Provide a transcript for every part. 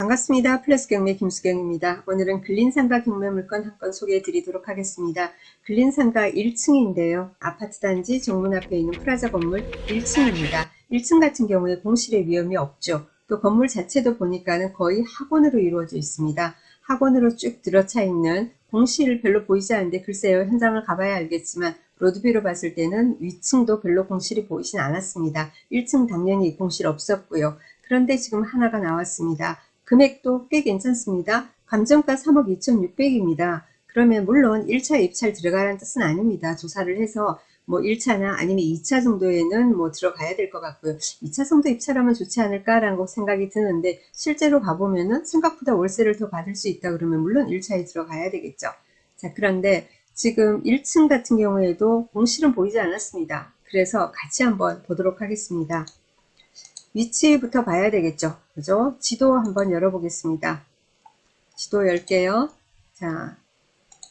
반갑습니다. 플러스 경매 김수경입니다. 오늘은 근린상가 경매 물건 한 건 소개해 드리도록 하겠습니다. 근린상가 1층인데요. 아파트 단지 정문 앞에 있는 프라자 건물 1층입니다. 1층 같은 경우에 공실의 위험이 없죠. 또 건물 자체도 보니까는 거의 학원으로 이루어져 있습니다. 학원으로 쭉 들어차 있는 공실 별로 보이지 않는데 글쎄요, 현장을 가봐야 알겠지만 로드뷰로 봤을 때는 위층도 별로 공실이 보이진 않았습니다. 1층 당연히 공실 없었고요. 그런데 지금 하나가 나왔습니다. 금액도 꽤 괜찮습니다. 감정가 3억 2,600입니다. 그러면 물론 1차 입찰 들어가라는 뜻은 아닙니다. 조사를 해서 뭐 1차나 아니면 2차 정도에는 뭐 들어가야 될 것 같고요. 2차 정도 입찰하면 좋지 않을까라고 생각이 드는데 실제로 가보면은 생각보다 월세를 더 받을 수 있다 그러면 물론 1차에 들어가야 되겠죠. 자, 그런데 지금 1층 같은 경우에도 공실은 보이지 않았습니다. 그래서 같이 한번 보도록 하겠습니다. 위치부터 봐야 되겠죠. 그죠? 지도 한번 열어보겠습니다. 지도 열게요. 자,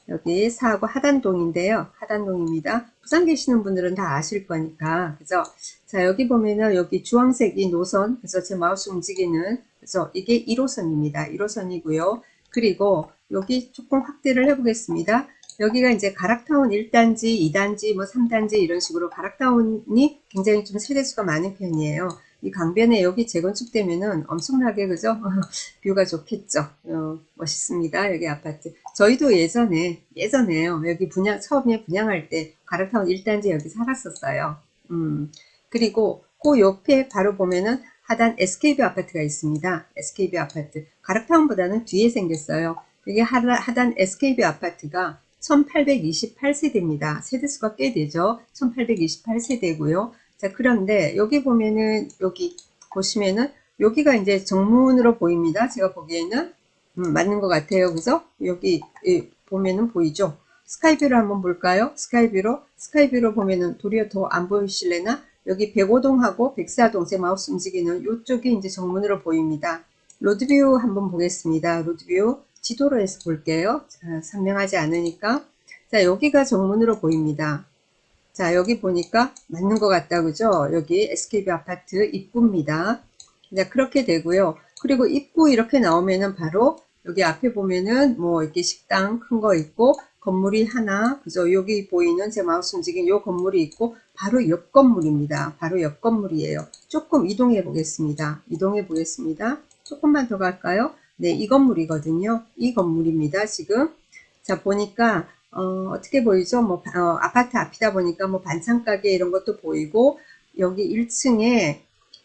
여기 사하구 하단동인데요. 하단동입니다. 부산 계시는 분들은 다 아실 거니까. 그죠? 자, 여기 보면은 여기 주황색이 노선. 그래서 제 마우스 움직이는. 그래서 이게 1호선입니다. 1호선이고요. 그리고 여기 조금 확대를 해보겠습니다. 여기가 이제 가락타운 1단지, 2단지, 뭐 3단지 이런 식으로 가락타운이 굉장히 좀 세대수가 많은 편이에요. 이 강변에 여기 재건축되면은 엄청나게 그죠? 뷰가 좋겠죠. 멋있습니다. 여기 아파트. 저희도 예전에요. 여기 처음에 분양할 때 가락타운 1단지 여기 살았었어요. 그리고 그 옆에 바로 보면은 하단 SK뷰 아파트가 있습니다. SK뷰 아파트. 가락타운보다는 뒤에 생겼어요. 여기 하단 SK뷰 아파트가 1828세대입니다. 세대수가 꽤 되죠. 1828세대고요. 자, 그런데 여기 보면은 여기 보시면은 여기가 이제 정문으로 보입니다. 제가 보기에는 맞는 것 같아요. 그래서 여기 보면은 보이죠. 스카이뷰로 한번 볼까요? 스카이뷰로 보면은 도리어 더 안 보이실래나? 여기 105동하고 104동 제 마우스 움직이는 이쪽이 이제 정문으로 보입니다. 로드뷰 한번 보겠습니다. 로드뷰 지도로 해서 볼게요. 자, 선명하지 않으니까. 자, 여기가 정문으로 보입니다. 자, 여기 보니까 맞는 것 같다. 그죠? 여기 SK뷰 아파트 입구입니다. 자, 그렇게 되고요. 그리고 입구 이렇게 나오면은 바로 여기 앞에 보면은 뭐 이렇게 식당 큰 거 있고 건물이 하나, 그죠? 여기 보이는 제 마우스 움직인 요 건물이 있고 바로 옆 건물입니다. 바로 옆 건물이에요. 조금 이동해 보겠습니다. 조금만 더 갈까요? 네, 이 건물이거든요. 이 건물입니다. 지금. 자, 보니까 어떻게 보이죠? 뭐, 아파트 앞이다 보니까 뭐 반찬가게 이런 것도 보이고, 여기 1층에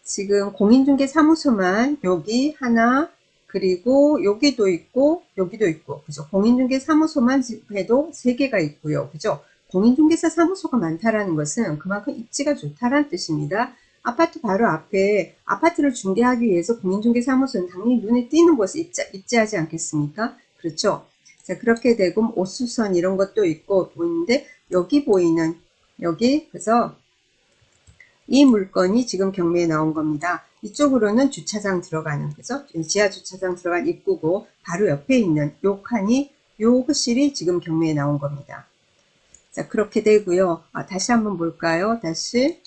지금 공인중개사무소만 여기 하나, 그리고 여기도 있고, 여기도 있고, 그죠? 공인중개사무소만 해도 3개가 있고요. 그죠? 공인중개사 사무소가 많다라는 것은 그만큼 입지가 좋다라는 뜻입니다. 아파트 바로 앞에 아파트를 중개하기 위해서 공인중개사무소는 당연히 눈에 띄는 곳에 입지하지 않겠습니까? 그렇죠? 자, 그렇게 되고 옷수선 이런 것도 있고 보이는데 여기 보이는 여기 그래서 이 물건이 지금 경매에 나온 겁니다. 이쪽으로는 주차장 들어가는 그죠? 지하 주차장 들어간 입구고 바로 옆에 있는 요 칸이 요 호실이 지금 경매에 나온 겁니다. 자, 그렇게 되고요. 다시 한번 볼까요? 다시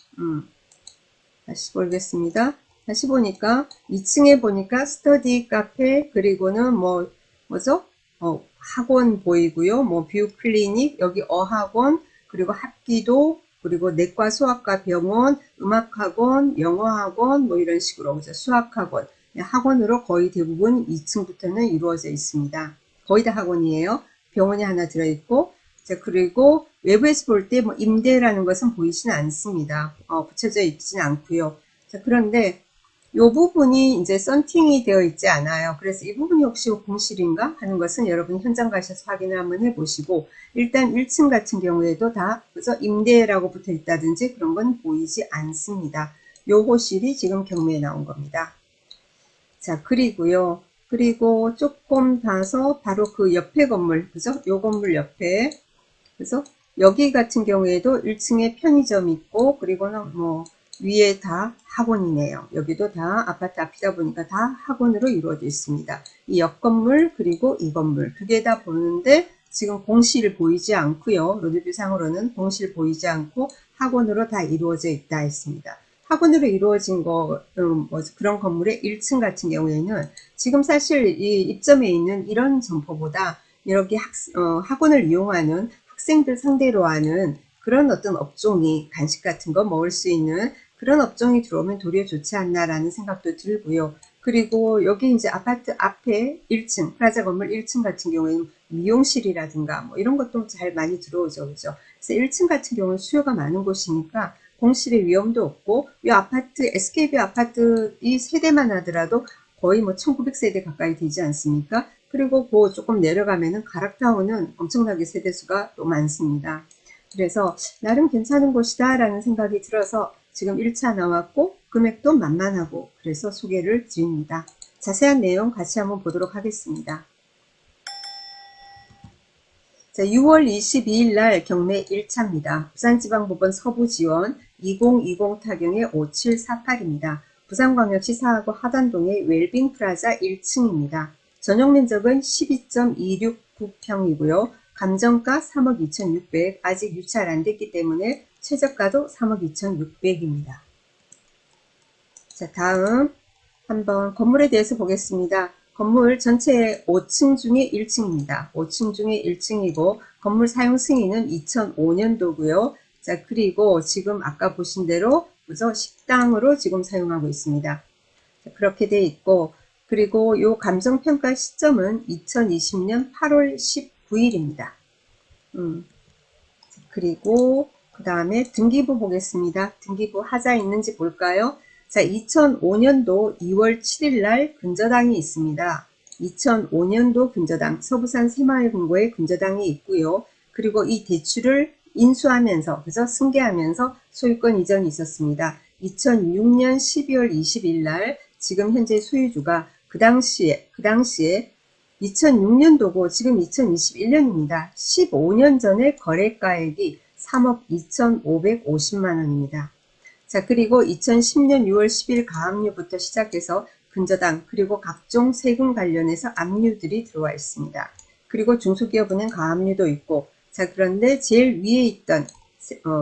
보겠습니다. 다시 보니까 2층에 보니까 스터디 카페 그리고는 뭐죠? 학원 보이고요. 뭐 뷰 클리닉 여기 어학원 그리고 합기도 그리고 내과 수학과 병원 음악학원 영어학원 뭐 이런 식으로 그죠? 수학학원 학원으로 거의 대부분 2층부터는 이루어져 있습니다. 거의 다 학원이에요. 병원이 하나 들어있고 자, 그리고 외부에서 볼 때 뭐 임대라는 것은 보이지는 않습니다. 붙여져 있지는 않고요. 자, 그런데 이 부분이 이제 썬팅이 되어 있지 않아요. 그래서 이 부분이 혹시 공실인가 하는 것은 여러분 현장 가셔서 확인을 한번 해보시고 일단 1층 같은 경우에도 다 그래서 임대라고 붙어 있다든지 그런 건 보이지 않습니다. 요 호실이 지금 경매에 나온 겁니다. 자, 그리고 조금 봐서 바로 그 옆에 건물, 그죠? 요 건물 옆에 그래서 여기 같은 경우에도 1층에 편의점 있고 그리고는 뭐 위에 다 학원이네요. 여기도 다 아파트 앞이다 보니까 다 학원으로 이루어져 있습니다. 이 옆 건물 그리고 이 건물 두 개 다 보는데 지금 공실 보이지 않고요. 로드뷰 상으로는 공실 보이지 않고 학원으로 다 이루어져 있다 했습니다. 학원으로 이루어진 그런 건물의 1층 같은 경우에는 지금 사실 이 입점해 있는 이런 점포보다 여기 학원을 이용하는 학생들 상대로 하는 그런 어떤 업종이 간식 같은 거 먹을 수 있는 그런 업종이 들어오면 도리어 좋지 않나라는 생각도 들고요. 그리고 여기 이제 아파트 앞에 1층, 프라자 건물 1층 같은 경우에는 미용실이라든가 뭐 이런 것도 잘 많이 들어오죠. 그죠? 그래서 1층 같은 경우는 수요가 많은 곳이니까 공실의 위험도 없고 이 아파트, SKB 아파트 이 세대만 하더라도 거의 뭐 1900세대 가까이 되지 않습니까? 그리고 그 조금 내려가면은 가락타운은 엄청나게 세대수가 또 많습니다. 그래서 나름 괜찮은 곳이다 라는 생각이 들어서 지금 1차 나왔고 금액도 만만하고 그래서 소개를 드립니다. 자세한 내용 같이 한번 보도록 하겠습니다. 자, 6월 22일 날 경매 1차입니다. 부산지방법원 서부지원 2020 타경의 5748입니다. 부산광역시 사하구 하단동의 웰빙 프라자 1층입니다. 전용 면적은 12.269평이고요. 감정가 3억 2,600, 아직 유찰 안 됐기 때문에 최저가도 3억 2,600입니다. 자, 다음 한번 건물에 대해서 보겠습니다. 건물 전체 5층 중에 1층입니다. 5층 중에 1층이고 건물 사용 승인은 2005년도고요. 자, 그리고 지금 아까 보신 대로 그죠? 식당으로 지금 사용하고 있습니다. 자, 그렇게 돼 있고 그리고 요 감정평가 시점은 2020년 8월 19일입니다. 그리고 그 다음에 등기부 보겠습니다. 등기부 하자 있는지 볼까요? 자, 2005년도 2월 7일 날 근저당이 있습니다. 2005년도 근저당, 서부산 새마을금고에 근저당이 있고요. 그리고 이 대출을 인수하면서, 그죠? 승계하면서 소유권 이전이 있었습니다. 2006년 12월 20일 날 지금 현재 소유주가 그 당시에 2006년도고 지금 2021년입니다. 15년 전에 거래가액이 3억 2,550만 원입니다. 자, 그리고 2010년 6월 10일 가압류부터 시작해서 근저당 그리고 각종 세금 관련해서 압류들이 들어와 있습니다. 그리고 중소기업은행 가압류도 있고 자, 그런데 제일 위에 있던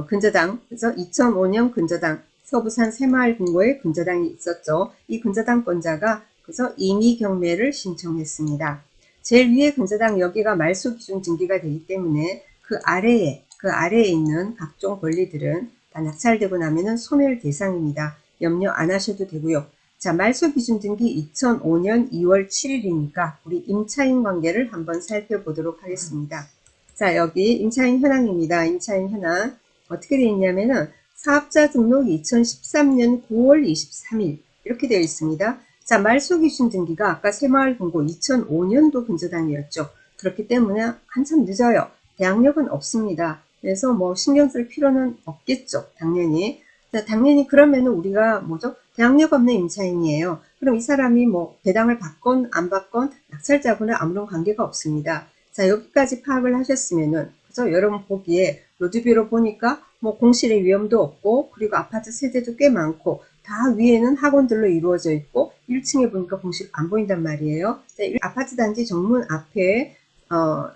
근저당, 그래서 2005년 근저당 서부산 새마을금고에 근저당이 있었죠. 이 근저당권자가 그래서 임의 경매를 신청했습니다. 제일 위에 근저당 여기가 말소 기준 등기가 되기 때문에 그 아래에 있는 각종 권리들은 다 낙찰되고 나면은 소멸 대상입니다. 염려 안 하셔도 되고요. 자, 말소 기준 등기 2005년 2월 7일이니까 우리 임차인 관계를 한번 살펴보도록 하겠습니다. 자, 여기 임차인 현황입니다. 임차인 현황 어떻게 되어 있냐면은 사업자 등록 2013년 9월 23일 이렇게 되어 있습니다. 자, 말소 기준 등기가 아까 새마을금고 2005년도 근저당이었죠. 그렇기 때문에 한참 늦어요. 대항력은 없습니다. 그래서 뭐 신경 쓸 필요는 없겠죠. 당연히. 자, 당연히 그러면은 우리가 뭐죠? 대항력 없는 임차인이에요. 그럼 이 사람이 뭐 배당을 받건 안 받건 낙찰자분은 아무런 관계가 없습니다. 자, 여기까지 파악을 하셨으면은 그래서 여러분 보기에 로드뷰로 보니까 뭐 공실의 위험도 없고 그리고 아파트 세대도 꽤 많고 다 위에는 학원들로 이루어져 있고 1층에 보니까 공실 안 보인단 말이에요. 자, 아파트 단지 정문 앞에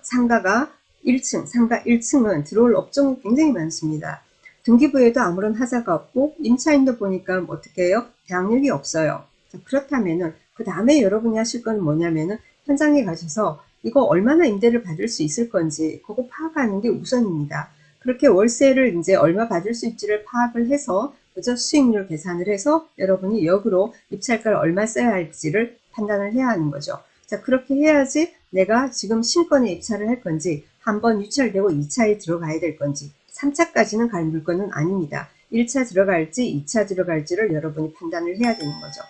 상가가 1층, 상가 1층은 들어올 업종이 굉장히 많습니다. 등기부에도 아무런 하자가 없고 임차인도 보니까 어떻게 해요? 대항력이 없어요. 자, 그렇다면은 그 다음에 여러분이 하실 건 뭐냐면은 현장에 가셔서 이거 얼마나 임대를 받을 수 있을 건지 그거 파악하는 게 우선입니다. 그렇게 월세를 이제 얼마 받을 수 있지를 파악을 해서 그죠? 수익률 계산을 해서 여러분이 역으로 입찰가를 얼마 써야 할지를 판단을 해야 하는 거죠. 자, 그렇게 해야지 내가 지금 신권에 입찰을 할 건지 한번 유찰되고 2차에 들어가야 될 건지 3차까지는 갈 물건은 아닙니다. 1차 들어갈지 2차 들어갈지를 여러분이 판단을 해야 되는 거죠.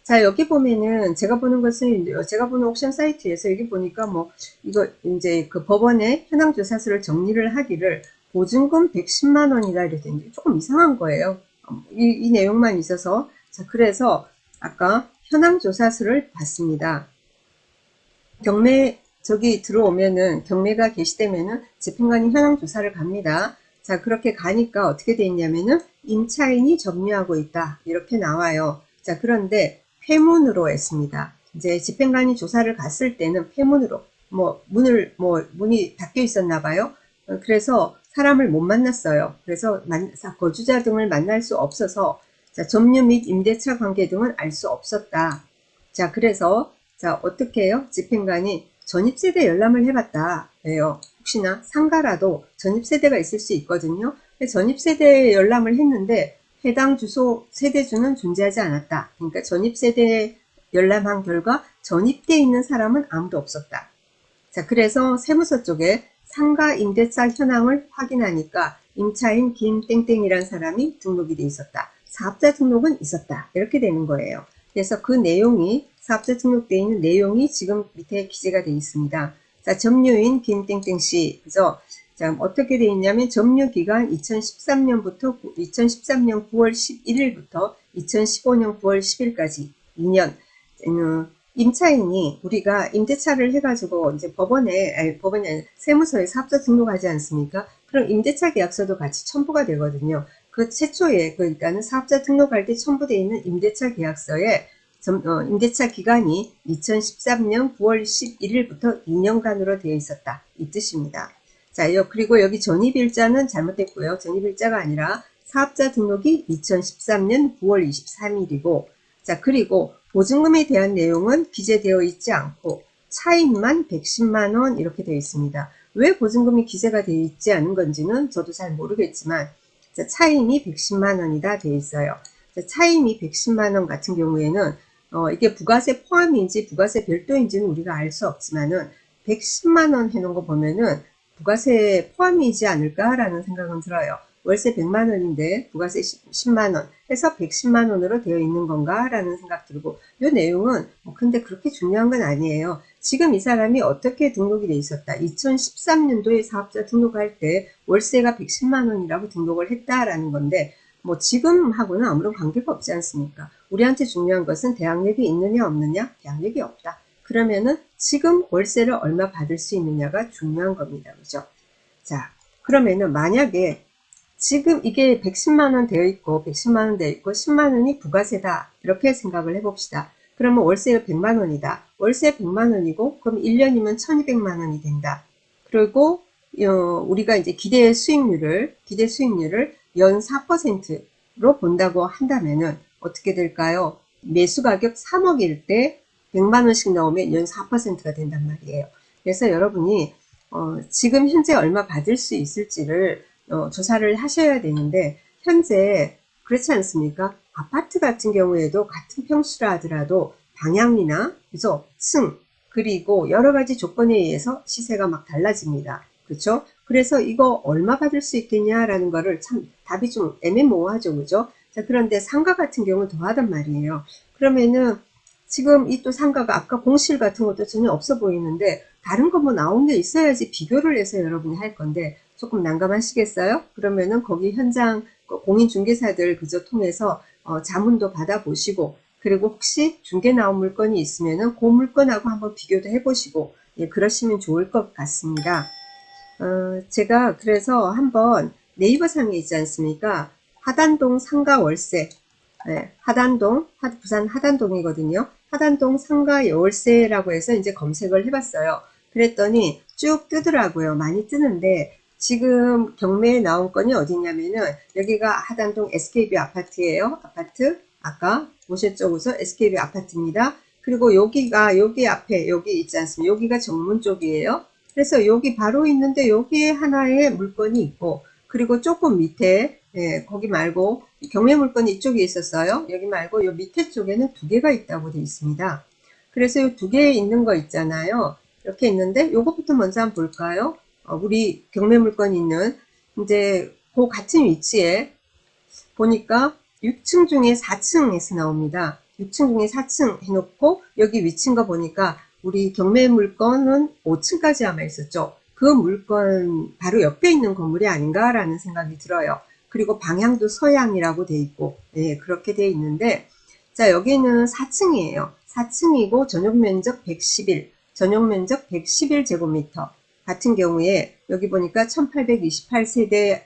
자, 여기 보면은 제가 보는 것은 제가 보는 옥션 사이트에서 여기 보니까 뭐 이거 이제 그 법원의 현황조사서를 정리를 하기를 보증금 110만 원이다 이랬더니 조금 이상한 거예요. 이 내용만 있어서. 자, 그래서 아까 현황조사서를 봤습니다. 경매 저기 들어오면은 경매가 개시되면은 재판관이 현황조사를 갑니다. 자, 그렇게 가니까 어떻게 돼 있냐면은 임차인이 점유하고 있다 이렇게 나와요. 자, 그런데 폐문으로 했습니다. 이제 집행관이 조사를 갔을 때는 폐문으로 문이 닫혀 있었나 봐요. 그래서 사람을 못 만났어요. 그래서 거주자 등을 만날 수 없어서 자, 점유 및 임대차 관계 등은 알 수 없었다. 자, 그래서 자, 어떻게 해요? 집행관이 전입세대 열람을 해봤다. 왜요? 혹시나 상가라도 전입세대가 있을 수 있거든요. 전입세대 열람을 했는데 해당 주소 세대주는 존재하지 않았다. 그러니까 전입세대 열람한 결과 전입돼 있는 사람은 아무도 없었다. 자, 그래서 세무서 쪽에 상가 임대차 현황을 확인하니까 임차인 김땡땡이라는 사람이 등록이 돼 있었다. 사업자 등록은 있었다. 이렇게 되는 거예요. 그래서 그 내용이 사업자 등록되어 있는 내용이 지금 밑에 기재가 되어 있습니다. 자, 점유인 김땡땡씨, 그죠? 자, 어떻게 되어 있냐면 점유 기간 2013년부터 2013년 9월 11일부터 2015년 9월 10일까지 2년. 임차인이 우리가 임대차를 해가지고 이제 법원이 아니라 세무서에 사업자 등록하지 않습니까? 그럼 임대차 계약서도 같이 첨부가 되거든요. 그 최초에 그러니까는 사업자 등록할 때 첨부되어 있는 임대차 계약서에 임대차 기간이 2013년 9월 11일부터 2년간으로 되어 있었다. 이 뜻입니다. 자, 그리고 여기 전입일자는 잘못됐고요. 전입일자가 아니라 사업자 등록이 2013년 9월 23일이고, 자, 그리고 보증금에 대한 내용은 기재되어 있지 않고 차임만 110만 원 이렇게 되어 있습니다. 왜 보증금이 기재가 되어 있지 않은 건지는 저도 잘 모르겠지만, 자, 차임이 110만 원이다 되어 있어요. 자, 차임이 110만 원 같은 경우에는 이게 부가세 포함인지 부가세 별도인지는 우리가 알 수 없지만은 110만 원 해놓은 거 보면은 부가세 포함이지 않을까라는 생각은 들어요. 월세 100만 원인데 부가세 10만 원 해서 110만 원으로 되어 있는 건가라는 생각 들고, 이 내용은 근데 그렇게 중요한 건 아니에요. 지금 이 사람이 어떻게 등록이 돼 있었다. 2013년도에 사업자 등록할 때 월세가 110만 원이라고 등록을 했다라는 건데, 뭐 지금하고는 아무런 관계가 없지 않습니까? 우리한테 중요한 것은 대학력이 있느냐 없느냐? 대학력이 없다. 그러면은 지금 월세를 얼마 받을 수 있느냐가 중요한 겁니다. 그죠? 자, 그러면은 만약에 지금 이게 110만 원 되어 있고 110만 원 되어 있고 10만 원이 부가세다. 이렇게 생각을 해봅시다. 그러면 월세가 100만 원이다. 월세 100만 원이고 그럼 1년이면 1200만 원이 된다. 그리고 우리가 이제 기대 수익률을 연 4%로 본다고 한다면은 어떻게 될까요? 매수 가격 3억일 때 100만 원씩 나오면 연 4%가 된단 말이에요. 그래서 여러분이 지금 현재 얼마 받을 수 있을지를 조사를 하셔야 되는데, 현재 그렇지 않습니까? 아파트 같은 경우에도 같은 평수라 하더라도 방향이나 그죠? 층 그리고 여러 가지 조건에 의해서 시세가 막 달라집니다. 그렇죠? 그래서 이거 얼마 받을 수 있겠냐라는 거를 참 답이 좀 애매모호하죠. 그죠? 자, 그런데 상가 같은 경우는 더하단 말이에요. 그러면은 지금 이 또 상가가 아까 공실 같은 것도 전혀 없어 보이는데 다른 거 뭐 나온 게 있어야지 비교를 해서 여러분이 할 건데 조금 난감하시겠어요? 그러면은 거기 현장 공인중개사들 그저 통해서 자문도 받아보시고, 그리고 혹시 중개 나온 물건이 있으면은 그 물건하고 한번 비교도 해보시고, 예, 그러시면 좋을 것 같습니다. 제가 그래서 한번 네이버 상에 있지 않습니까? 하단동 상가 월세, 네, 부산 하단동이거든요. 하단동 상가 월세라고 해서 이제 검색을 해봤어요. 그랬더니 쭉 뜨더라고요. 많이 뜨는데 지금 경매에 나온 건이 어디냐면은 여기가 하단동 SKB 아파트예요. 아파트 아까 보셨죠? 그래서 SKB 아파트입니다. 그리고 여기 앞에 여기 있지 않습니까? 여기가 정문 쪽이에요. 그래서 여기 바로 있는데 여기에 하나의 물건이 있고, 그리고 조금 밑에 거기 말고 경매 물건이 이쪽에 있었어요. 여기 말고 요 밑에 쪽에는 두 개가 있다고 되어 있습니다. 그래서 이 두 개 있는 거 있잖아요. 이렇게 있는데 요것부터 먼저 한번 볼까요? 우리 경매 물건이 있는 이제 그 같은 위치에 보니까 6층 중에 4층에서 나옵니다. 6층 중에 4층 해놓고 여기 위치인 거 보니까 우리 경매 물건은 5층까지 아마 있었죠. 그 물건 바로 옆에 있는 건물이 아닌가라는 생각이 들어요. 그리고 방향도 서양이라고 돼 있고, 네, 그렇게 돼 있는데, 자, 여기는 4층이에요. 4층이고 전용 면적 111제곱미터 같은 경우에 여기 보니까 1828세대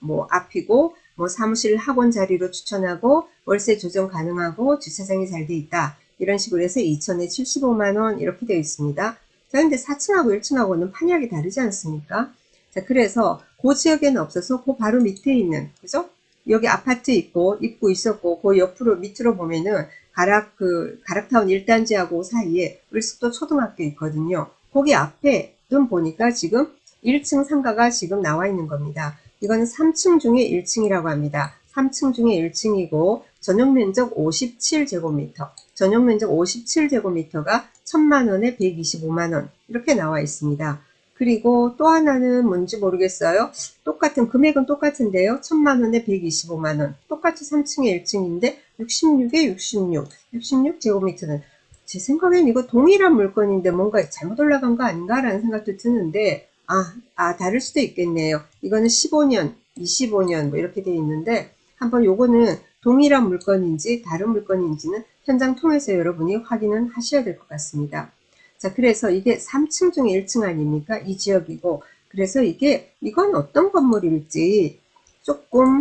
뭐 앞이고, 뭐 사무실 학원 자리로 추천하고 월세 조정 가능하고 주차장이 잘 돼 있다. 이런 식으로 해서 2천에 75만 원 이렇게 되어 있습니다. 자, 근데 4층하고 1층하고는 판이하게 다르지 않습니까? 자, 그래서 그 지역에는 없어서 그 바로 밑에 있는, 그죠? 여기 아파트 있고, 입구 있었고, 그 옆으로 밑으로 보면은 가락타운 1단지하고 사이에 을숙도 초등학교 있거든요. 거기 앞에는 보니까 지금 1층 상가가 지금 나와 있는 겁니다. 이거는 3층 중에 1층이라고 합니다. 3층 중에 1층이고 전용면적 57제곱미터, 전용면적 57제곱미터가 1000만원에 125만원 이렇게 나와 있습니다. 그리고 또 하나는 뭔지 모르겠어요. 똑같은 금액은 똑같은데요. 1000만원에 125만원, 똑같이 3층에 1층인데 66에 66제곱미터는 제 생각엔 이거 동일한 물건인데 뭔가 잘못 올라간 거 아닌가라는 생각도 드는데 다를 수도 있겠네요. 이거는 15년, 25년 뭐 이렇게 되어 있는데 한번 요거는 동일한 물건인지 다른 물건인지는 현장 통해서 여러분이 확인은 하셔야 될 것 같습니다. 자, 그래서 이게 3층 중에 1층 아닙니까? 이 지역이고, 그래서 이건 어떤 건물일지 조금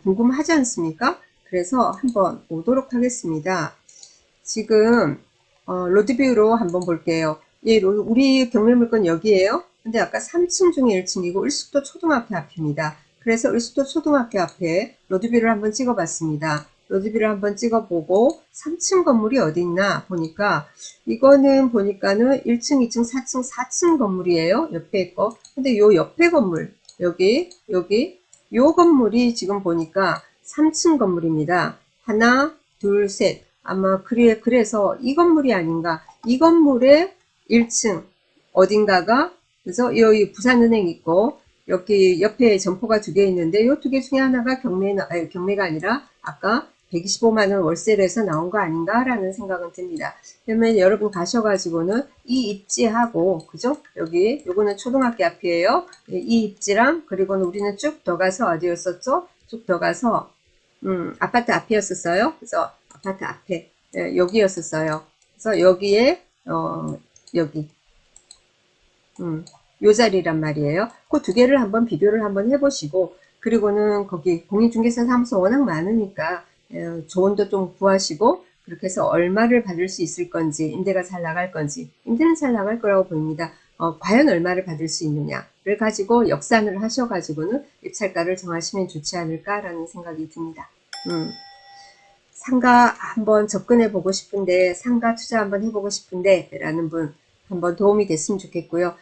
궁금하지 않습니까? 그래서 한번 보도록 하겠습니다. 지금 로드뷰로 한번 볼게요. 우리 경매물건 여기에요. 근데 아까 3층 중에 1층이고 을숙도 초등학교 앞입니다. 그래서 을숙도 초등학교 앞에 로드뷰를 한번 찍어봤습니다. 로드뷰를 한번 찍어보고 3층 건물이 어디 있나 보니까 이거는 보니까는 1층, 2층, 4층 건물이에요. 옆에 거. 근데 요 옆에 건물 여기 요 건물이 지금 보니까 3층 건물입니다. 하나, 둘, 셋. 아마 그래서 이 건물이 아닌가. 이 건물의 1층 어딘가가 그래서 여기 부산은행 있고 여기 옆에 점포가 2개 있는데 이 2개 중에 하나가 경매가 아니라 아까 125만원 월세를 해서 나온 거 아닌가라는 생각은 듭니다. 그러면 여러분 가셔가지고는 이 입지하고 그죠? 여기 요거는 초등학교 앞이에요. 이 입지랑 그리고는 우리는 쭉 더 가서 어디였었죠? 쭉 더 가서 아파트 앞이었었어요. 그래서 아파트 앞에 여기였었어요. 그래서 여기에 여기 요 자리란 말이에요. 그 2개를 한번 비교를 한번 해보시고 그리고는 거기 공인중개사 사무소 워낙 많으니까 조언도 좀 구하시고 그렇게 해서 얼마를 받을 수 있을 건지 임대가 잘 나갈 건지 임대는 잘 나갈 거라고 보입니다. 과연 얼마를 받을 수 있느냐를 가지고 역산을 하셔가지고는 입찰가를 정하시면 좋지 않을까라는 생각이 듭니다. 상가 한번 접근해 보고 싶은데 상가 투자 한번 해보고 싶은데 라는 분 한번 도움이 됐으면 좋겠고요.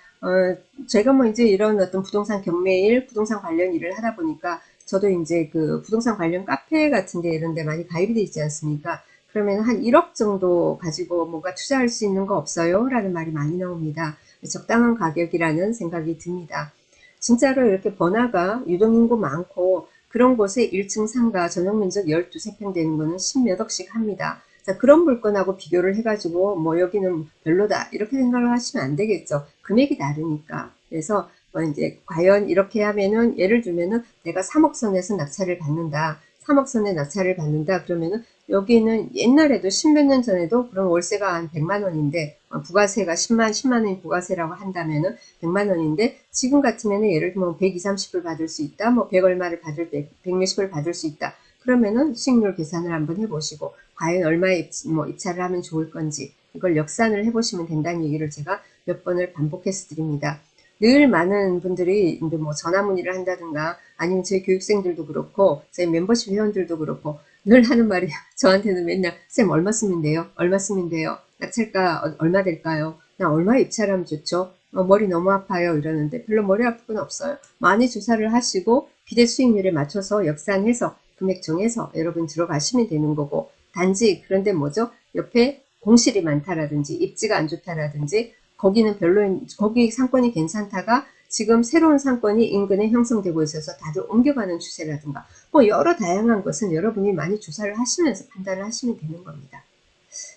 제가 뭐 이제 이런 어떤 부동산 경매일, 부동산 관련 일을 하다 보니까 저도 이제 그 부동산 관련 카페 같은 데 이런 데 많이 가입이 돼 있지 않습니까? 그러면 한 1억 정도 가지고 뭔가 투자할 수 있는 거 없어요? 라는 말이 많이 나옵니다. 적당한 가격이라는 생각이 듭니다. 진짜로 이렇게 번화가 유동인구 많고 그런 곳에 1층 상가 전용면적 12세평 되는 거는 10몇 억씩 합니다. 자, 그런 물건하고 비교를 해가지고 뭐 여기는 별로다 이렇게 생각을 하시면 안 되겠죠. 금액이 다르니까. 그래서 뭐 이제 과연 이렇게 하면은 예를 들면은 내가 3억 선에서 낙찰을 받는다. 3억 선에 낙찰을 받는다. 그러면은 여기는 옛날에도 10몇 년 전에도 그럼 월세가 한 100만 원인데 부가세가 10만 원이 부가세라고 한다면은 100만 원인데 지금 같으면은 예를 들면 120, 30을 받을 수 있다. 뭐 100 얼마를 받을 때 100몇십을 받을 수 있다. 그러면은 수익률 계산을 한번 해보시고 과연 얼마에 입찰을 하면 좋을 건지 이걸 역산을 해보시면 된다는 얘기를 제가 몇 번을 반복해서 드립니다. 늘 많은 분들이 이제 뭐 전화 문의를 한다든가 아니면 저희 교육생들도 그렇고 저희 멤버십 회원들도 그렇고 늘 하는 말이 저한테는 맨날 쌤 얼마 쓰면 돼요? 얼마 쓰면 돼요? 낙찰가 얼마 될까요? 나 얼마 입찰하면 좋죠? 머리 너무 아파요 이러는데 별로 머리 아플 건 없어요. 많이 조사를 하시고 기대 수익률에 맞춰서 역산해서 금액 정해서 여러분 들어가시면 되는 거고 단지 그런데 뭐죠? 옆에 공실이 많다라든지 입지가 안 좋다라든지 거기는 별로인 거기 상권이 괜찮다가 지금 새로운 상권이 인근에 형성되고 있어서 다들 옮겨가는 추세라든가 뭐 여러 다양한 것은 여러분이 많이 조사를 하시면서 판단을 하시면 되는 겁니다.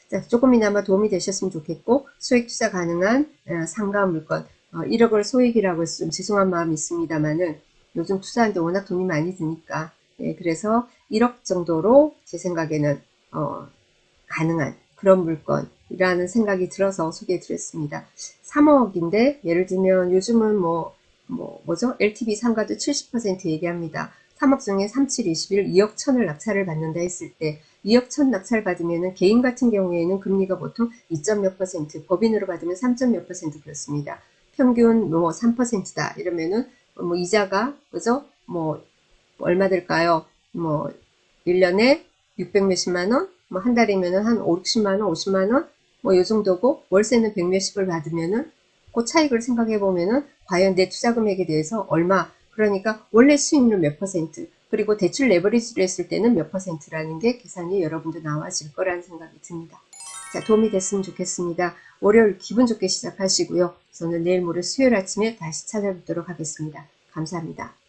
자, 조금이나마 도움이 되셨으면 좋겠고 소액 투자 가능한 상가 물건 1억을 소액이라고 해서 좀 죄송한 마음이 있습니다만은 요즘 투자하는데 워낙 돈이 많이 드니까 그래서 1억 정도로 제 생각에는 가능한 그런 물건이라는 생각이 들어서 소개해 드렸습니다. 3억인데 예를 들면 요즘은 뭐죠? LTV 상가도 70% 얘기합니다. 3억 중에 3, 7, 21, 2억 천을 낙찰을 받는다 했을 때 2억 천 낙찰 받으면은 개인 같은 경우에는 금리가 보통 2점 몇 %, 법인으로 받으면 3점 몇 % 그렇습니다. 평균 뭐 3%다 이러면은 뭐 이자가 그죠? 뭐 얼마 될까요? 뭐 1년에 600 몇십만 원? 뭐 한 달이면은 한 5, 60만 원, 50만 원, 뭐 요 정도고 월세는 100 몇십을 받으면은 그 차익을 생각해 보면은 과연 내 투자 금액에 대해서 얼마, 그러니까 원래 수익률 몇 퍼센트, 그리고 대출 레버리지를 했을 때는 몇 퍼센트라는 게 계산이 여러분도 나와질 거라는 생각이 듭니다. 자, 도움이 됐으면 좋겠습니다. 월요일 기분 좋게 시작하시고요. 저는 내일 모레 수요일 아침에 다시 찾아뵙도록 하겠습니다. 감사합니다.